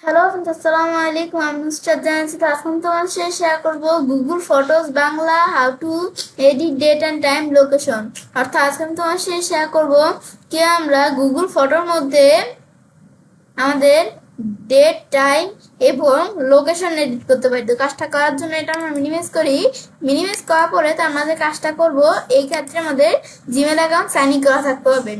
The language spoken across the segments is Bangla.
হ্যালো ফ্রেন্ডস, আসসালামু আলাইকুম। আমি নুসরাত জানাচ্ছি। তো আজকে তোমার সাথে শেয়ার করবো Google Photos Bangla how to edit date and time location. অর্থাৎ আজকে আমি তোমার সাথে শেয়ার করবো কি আমরা গুগল ফটোর মধ্যে আমাদের ডেট টাইম এবং লোকেশন এডিট করতে পারি। তো কাজটা করার জন্য এটা আমরা মিনিমাইজ করি। মিনিমাইজ করার পরে তো আমাদের কাজটা করব, এই ক্ষেত্রে আমাদের জিমেল অ্যাকাউন্ট সাইন ইন করা থাকতে হবে।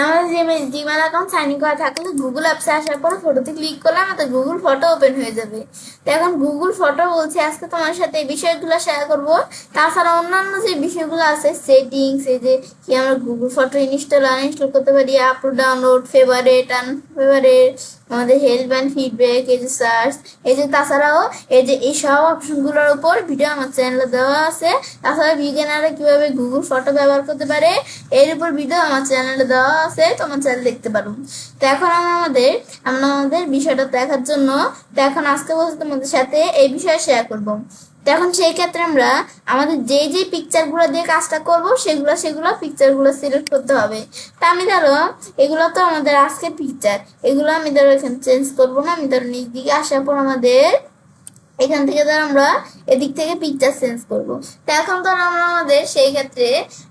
আমাদের জিমেল অ্যাকাউন্ট সাইন ইন করা থাকলে গুগল অ্যাপসে আসার পরে ফটোতে ক্লিক করলে আমাদের গুগল ফটো ওপেন হয়ে যাবে। তো এখন গুগল ফটো বলছে আজকে তোমার সাথে এই বিষয়গুলো শেয়ার করব। তাছাড়া অন্যান্য যে বিষয়গুলো আছে সেটিংস, এই যে কি আমরা গুগল ফটো ইনস্টল আনইনস্টল করতে পারি, আপলোড ডাউনলোড, ফেভারিট আনফেভারিট, আমাদের হেল্প অ্যান্ড ফিডব্যাক, এই যে সার্চ, এই যে তাছাড়াও এই যে এই সব অপশনগুলোর উপর ভিডিও আমার চ্যানেলে দেওয়া আছে। তাছাড়া বিগিনাররা কিভাবে গুগল ফটো ব্যবহার করতে পারে এর উপর ভিডিও আমার চ্যানেলে দেওয়া আছে, তোমার চ্যানেল দেখতে পারো। তো এখন আমাদের বিষয়টা দেখার জন্য তো এখন আজকে বলছি তোমাদের সাথে এই বিষয়ে শেয়ার করব। তো এখন সেই ক্ষেত্রে আমরা আমাদের যে পিকচারগুলো দিয়ে কাজটা করব সেগুলো পিকচারগুলো সিলেক্ট করতে হবে। তা আমি ধরো এগুলো তো আমাদের আজকের পিকচার, এগুলো আমি ধরো এখানে চেঞ্জ করবো না। আমি ধরো নিচ দিকে আসার পর আমাদের এখান থেকে ধর আমরা এদিক থেকে পিকচার চেঞ্জ করব। তো এখন ধর আমরা সেই ক্ষেত্রে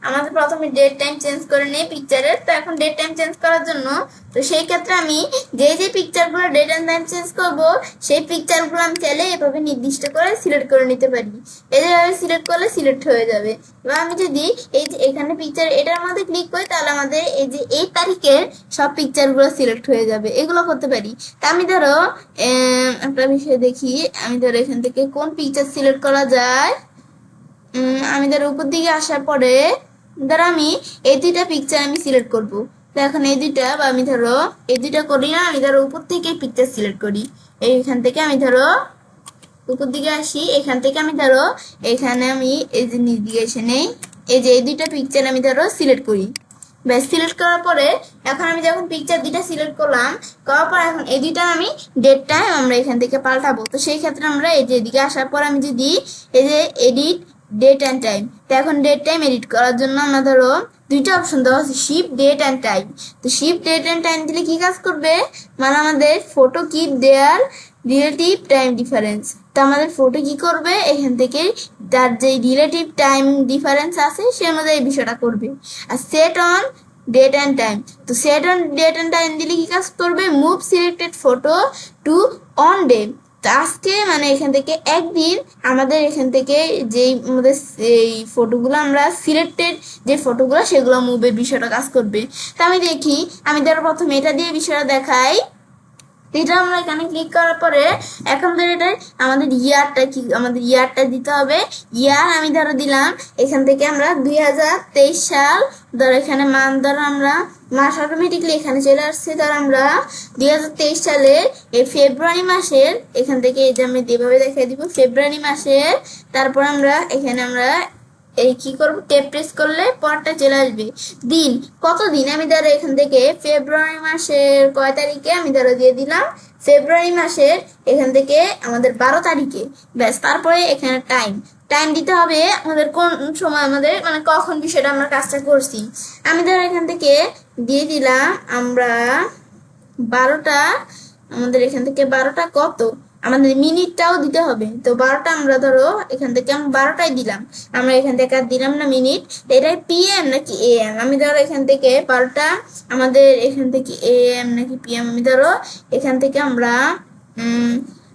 আমাদের প্রথমে ডেট টাইম চেঞ্জ করে নেই পিকচারের। তো এখন ডেট টাইম চেঞ্জ করার জন্য তো সেই ক্ষেত্রে আমি যে পিকচারগুলো ডেট অ্যান্ড টাইম চেঞ্জ করব সেই পিকচারগুলো আমি চাইলে এভাবে নির্দিষ্ট করে সিলেক্ট করে নিতে পারি। এভাবে সিলেক্ট করলে সিলেক্ট হয়ে যাবে। এবার আমি যদি এই যে এখানে পিকচার এটার মধ্যে ক্লিক করি তাহলে আমাদের এই যে এই তারিখের সব পিকচারগুলো সিলেক্ট হয়ে যাবে। এগুলো করতে পারি। তা আমি ধরো একটা বিষয় দেখি, আমি ধরো এখান থেকে কোন পিকচার সিলেক্ট করা যায়। আমি ধরো উপর দিকে আসার পরে ধরো আমি এই দুইটা পিকচার আমি সিলেক্ট করব। তো এখন এই দুইটা বা আমি ধরো এই দুইটা করি না, আমি ধরো উপর থেকে পিকচার সিলেক্ট করি। এইখান থেকে আমি ধরো উপর দিকে আসি, এখান থেকে আমি ধরো এখানে আমি এই যে নিচ দিকে এসে নেই, এই যে এই দুইটা পিকচার আমি ধরো সিলেক্ট করি। ব্যাস সিলেক্ট করার পরে এখন আমি যখন পিকচার দুইটা সিলেক্ট করলাম, করার পর এখন এই দুইটা আমি ডেট টাইম আমরা এখান থেকে পাল্টাবো। তো সেই ক্ষেত্রে আমরা এই যে এদিকে আসার পর আমি যদি এই যে এডিট ডেট অ্যান্ড টাইম, তো এখন ডেট টাইম এডিট করার জন্য আমরা ধরো দুইটা অপশন দেওয়া আছে, শিফট ডেট অ্যান্ড টাইম। তো শিফট ডেট অ্যান্ড টাইম দিলে কি কাজ করবে, মানে আমাদের ফটো কিপ দেয়ার রিলেটিভ টাইম ডিফারেন্স। তো আমাদের ফটো কি করবে, এখান থেকে তার যে রিলেটিভ টাইম ডিফারেন্স আছে সে অনুযায়ী এই বিষয়টা করবে। আর set on date and time, তো set on date and time দিলে কি কাজ করবে, move selected photo to on day. তো আজকে মানে এখান থেকে একদিন আমাদের এখান থেকে যেই আমাদের এই ফটোগুলো আমরা সিলেক্টেড যে ফটোগুলো সেগুলো মুভের বিষয়টা কাজ করবে। তো আমি দেখি, আমি ধরো প্রথমে এটা দিয়ে বিষয়টা দেখাই। এটা আমরা এখানে ক্লিক করার পরে এখন ধর এটা আমাদের ইয়ারটা দিতে হবে। ইয়ার আমি ধরো দিলাম এখান থেকে আমরা 2023 সাল, ধরো এখানে মান ধরো আমরা মাস অটোমেটিকলি এখানে চলে আসছে। ধর আমরা 2023 সালের এই ফেব্রুয়ারি মাসের এখান থেকে এই যে আমি এভাবে দেখাই দিব ফেব্রুয়ারি মাসের। তারপর আমরা এখানে আমরা এই কি করবো, টেপ প্রেস করলে পরটা চলে আসবে। দিন কত দিন, আমি ধরো এখান থেকে ফেব্রুয়ারি মাসের কয় তারিখে আমি ধরো দিয়ে দিলাম ফেব্রুয়ারি মাসের এখান থেকে আমাদের 12 তারিখে। ব্যাস তারপরে এখানে টাইম টাইম দিতে হবে আমাদের কোন সময় আমাদের মানে কখন বিষয়টা আমরা কাজটা করছি। আমি ধরো এখান থেকে দিয়ে দিলাম আমরা 12টা, আমাদের এখান থেকে 12টা কত আমাদের মিনিটটাও দিতে হবে। তো 12টা আমরা ধরো এখান থেকে আমরা 12টাই দিলাম, আমরা এখান থেকে আর দিলাম না মিনিট। এটাই পিএম নাকি এএম, আমি ধরো এখান থেকে 12টা আমাদের এখান থেকে এএম নাকি পিএম, আমি ধরো এখান থেকে আমরা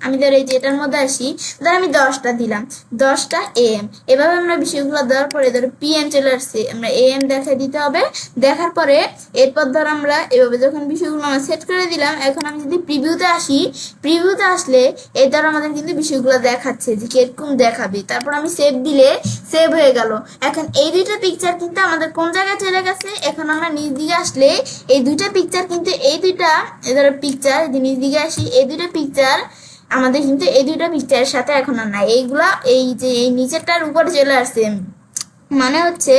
আমি ধরো এই যে এটার মধ্যে আসি, ধরো আমি 10টা দিলাম, 10টা এএম। এভাবে আমরা বিষয়গুলো দেওয়ার পরে ধরো পিএম চলে আসছে, আমরা এএম দেখাই দিতে হবে। দেখার পরে এরপর ধরো আমরা এভাবে যখন বিষয়গুলো আমরা সেট করে দিলাম, এখন আমি যদি প্রিভিউতে আসি, প্রিভিউতে আসলে এই ধরো আমাদের কিন্তু বিষয়গুলো দেখাচ্ছে যে কিরকম দেখাবে। তারপর আমি সেভ দিলে সেভ হয়ে গেল। এখন এই দুইটা পিকচার কিন্তু আমাদের কোন জায়গায় চলে গেছে, এখন আমরা নিচ দিকে আসলে এই দুইটা পিকচার কিন্তু এই দুইটা ধরো পিকচার নিচ দিকে আসি, এই দুইটা পিকচার আমাদের কিন্তু এই দুইটা পিকচারের সাথে এখন আর নাই, এইগুলা এই যে এই নিচেরটার উপরে চলে আসছে। মানে হচ্ছে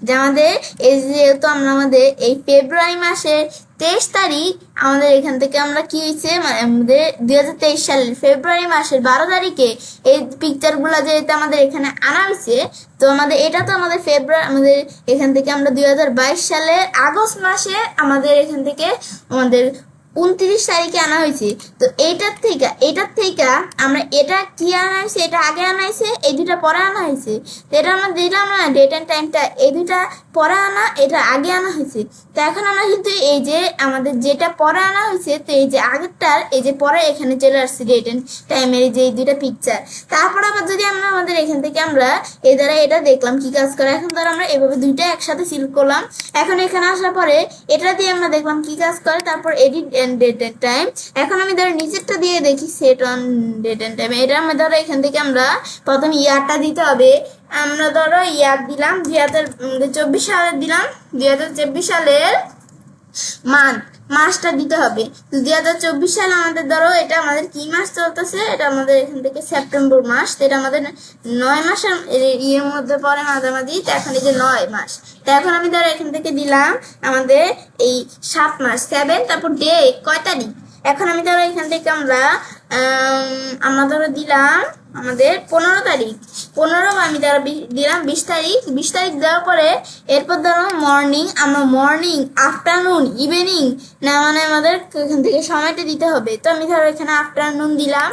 যে আমাদের এই যেহেতু আমরা আমাদের এই ফেব্রুয়ারি মাসের 23 তারিখ আমাদের এখান থেকে আমরা কি হয়েছে মানে আমাদের 2023 সালের ফেব্রুয়ারি মাসের 12 তারিখে এই পিকচারগুলো যেহেতু আমাদের এখানে আনা হয়েছে, তো আমাদের এটা তো আমাদের ফেব্রুয়ারি আমাদের এখান থেকে আমরা 2022 সালের আগস্ট মাসে আমাদের এখান থেকে আমাদের 29 তারিখে আনা হয়েছে। তো এটার থেকে আমরা এটা কি আনা হয়েছে, এটা আগে আনা হয়েছে, এই দুটা পরে আনা হয়েছে। তো এটা আমরা দিলাম না ডেট অ্যান্ড টাইমটা, এই দুটা পরে আনা, এটা আগে আনা হয়েছে। তো এখন আমরা কিন্তু এই যে আমাদের যেটা পরে আনা হয়েছে, তো এই যে আগেরটার এই যে পরে এখানে চলে আসছে ডেট অ্যান্ড টাইমের যে এই দুইটা পিকচার। তারপর আবার যদি আমরা আমাদের এখান থেকে আমরা এই দ্বারা এটা দেখলাম কি কাজ করে। এখন ধর আমরা এভাবে দুইটা একসাথে সিলেক্ট করলাম। এখন এখানে আসার পরে এটা দিয়ে আমরা দেখলাম কি কাজ করে। তারপর edit and date and time. এখন আমি ধরো নিচেরটা দিয়ে দেখি set on date and time. এটা আমরা ধরো এখান থেকে আমরা প্রথম ইয়ারটা দিতে হবে। আমরা ধরো ইয়ার দিলাম 2024 সালের দিলাম, 2024 সালের মাসটা দিতে হবে। 2024 সাল আমাদের ধরো এটা আমাদের কি মাস চলতেছে, এটা আমাদের এখান থেকে সেপ্টেম্বর মাস। এটা আমাদের 9 মাসের ইয়ের মধ্যে পরে মাঝামাঝি। তো এখন এই যে 9 মাস। তো এখন আমি ধরো এখান থেকে দিলাম আমাদের এই 7 মাস 7, তারপর ডে কয় তারিখ। এখন আমি ধরো এখান থেকে আমরা ধরো দিলাম আমাদের 15 তারিখ। 15 আমি ধরো দিলাম 20 তারিখ। 20 তারিখ দেওয়ার পরে এরপর ধরো মর্নিং, আমরা মর্নিং, আফটারনুন, ইভিনিং না মানে আমাদের এখান থেকে সময়টা দিতে হবে। তো আমি ধরো এখানে আফটারনুন দিলাম,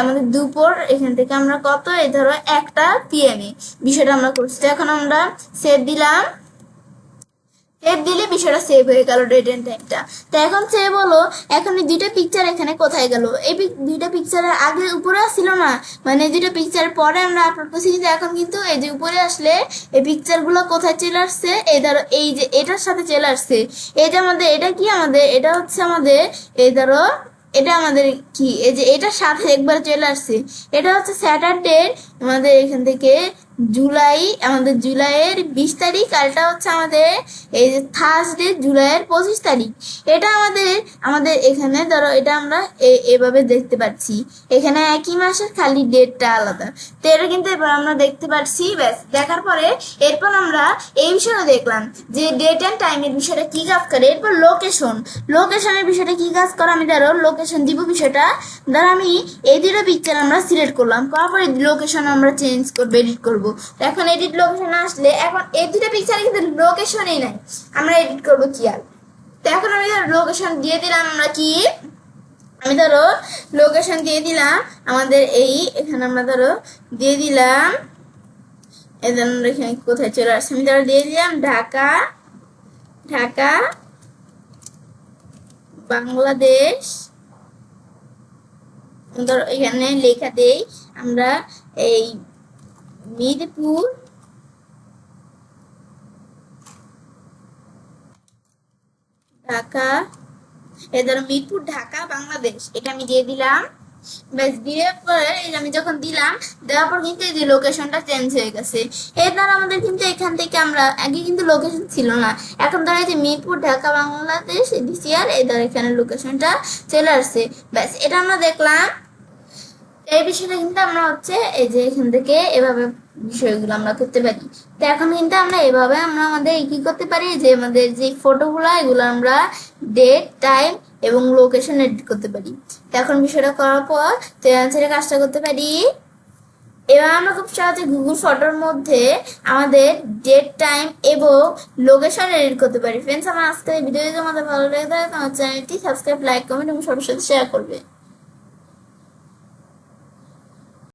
আমাদের দুপুর। এখান থেকে আমরা কত, এই ধরো 1টা PM এ বিষয়টা আমরা করছি। তো এখন আমরা সেভ দিলাম। সেভ দিলে বিষয়টা সেভ হয়ে গেল ডেট এন্ড টাইমটা। তো এখন সেভ হলো। এখন এই দুইটা পিকচার এখানে কোথায় গেল? এই দুইটা পিকচারের আগে উপরে আসছিল না, মানে দুইটা পিকচার পরে আমরা আপলোড করছি, কিন্তু এখন কিন্তু এই যে উপরে আসলে এই পিকচারগুলো কোথায় চলে আসছে, এই ধরো এই যে এটার সাথে চলে আসছে। এই যে আমাদের এটা কি, আমাদের এটা হচ্ছে আমাদের এই ধরো এটা আমাদের কি, এই যে এটার সাথে একবার চলে আসছে। এটা হচ্ছে স্যাটারডে আমাদের এখান থেকে জুলাই, আমাদের জুলাইয়ের 20 তারিখ। আর এটা হচ্ছে আমাদের এই যে থার্সডে জুলাইয়ের 25 তারিখ। এটা আমাদের এখানে ধরো এটা আমরা এভাবে দেখতে পাচ্ছি। এখানে একই মাসের খালি ডেটটা আলাদা। তো এটা কিন্তু এবার আমরা দেখতে পাচ্ছি। ব্যাস দেখার পরে এরপর আমরা এই বিষয়টা দেখলাম যে ডেট অ্যান্ড টাইমের বিষয়টা কি কাজ করে। এরপর লোকেশনের বিষয়টা কি কাজ করে। আমি ধরো লোকেশন দিব বিষয়টা, ধরো আমি এই দুটো পিকচার আমরা সিলেক্ট করলাম, করার পরে লোকেশন আমরা চেঞ্জ করবো, এডিট করবো। এখন এডিট লোকেশন আসলে এখন এই দুটো পিকচারে কিন্তু লোকেশনই নাই, আমরা এডিট করবো কি আর। তো এখন আমি ধরো লোকেশন দিয়ে দিলাম, আমরা কি আমি ধরো লোকেশন দিয়ে দিলাম আমাদের এই এখানে আমরা ধরো দিয়ে দিলাম এখানে কোথায় চলে আসছে, আমি ধরো দিয়ে দিলাম ঢাকা বাংলাদেশ। ধরো এখানে লেখা দেই আমরা এই মিরপুর ঢাকা, এই ধরো মিরপুর ঢাকা বাংলাদেশ, এটা আমি দিয়ে দিলাম। ব্যাস দিয়ে পরে আমি যখন দিলাম, দেওয়ার পর কিন্তু এই যে লোকেশনটা চেঞ্জ হয়ে গেছে। এর দ্বারা আমাদের কিন্তু এখান থেকে আমরা আগে কিন্তু লোকেশন ছিল না, এখন ধরো এই যে মিরপুর ঢাকা বাংলাদেশ দিছি, আর এই ধরো এখানে লোকেশনটা চলে আসছে। ব্যাস এটা আমরা দেখলাম। এই বিষয়টা কিন্তু আমরা হচ্ছে এই যে এখান থেকে এভাবে বিষয়গুলো আমরা করতে পারি। তো এখন কিন্তু আমরা এভাবে আমরা আমাদের কি করতে পারি, যে আমাদের যে ফটোগুলো এগুলো আমরা ডেট টাইম এবং লোকেশন এডিট করতে পারি। তো এখন বিষয়টা করার পর ছেড়ে কাজটা করতে পারি। এবার আমরা খুব সহজে গুগল ফটোর মধ্যে আমাদের ডেট টাইম এবং লোকেশন এডিট করতে পারি। ফ্রেন্ডস, আমার আজকের ভিডিও যদি তোমাদের ভালো লাগে তাহলে আমার চ্যানেলটি সাবস্ক্রাইব, লাইক, কমেন্ট এবং সবার সাথে শেয়ার করবে।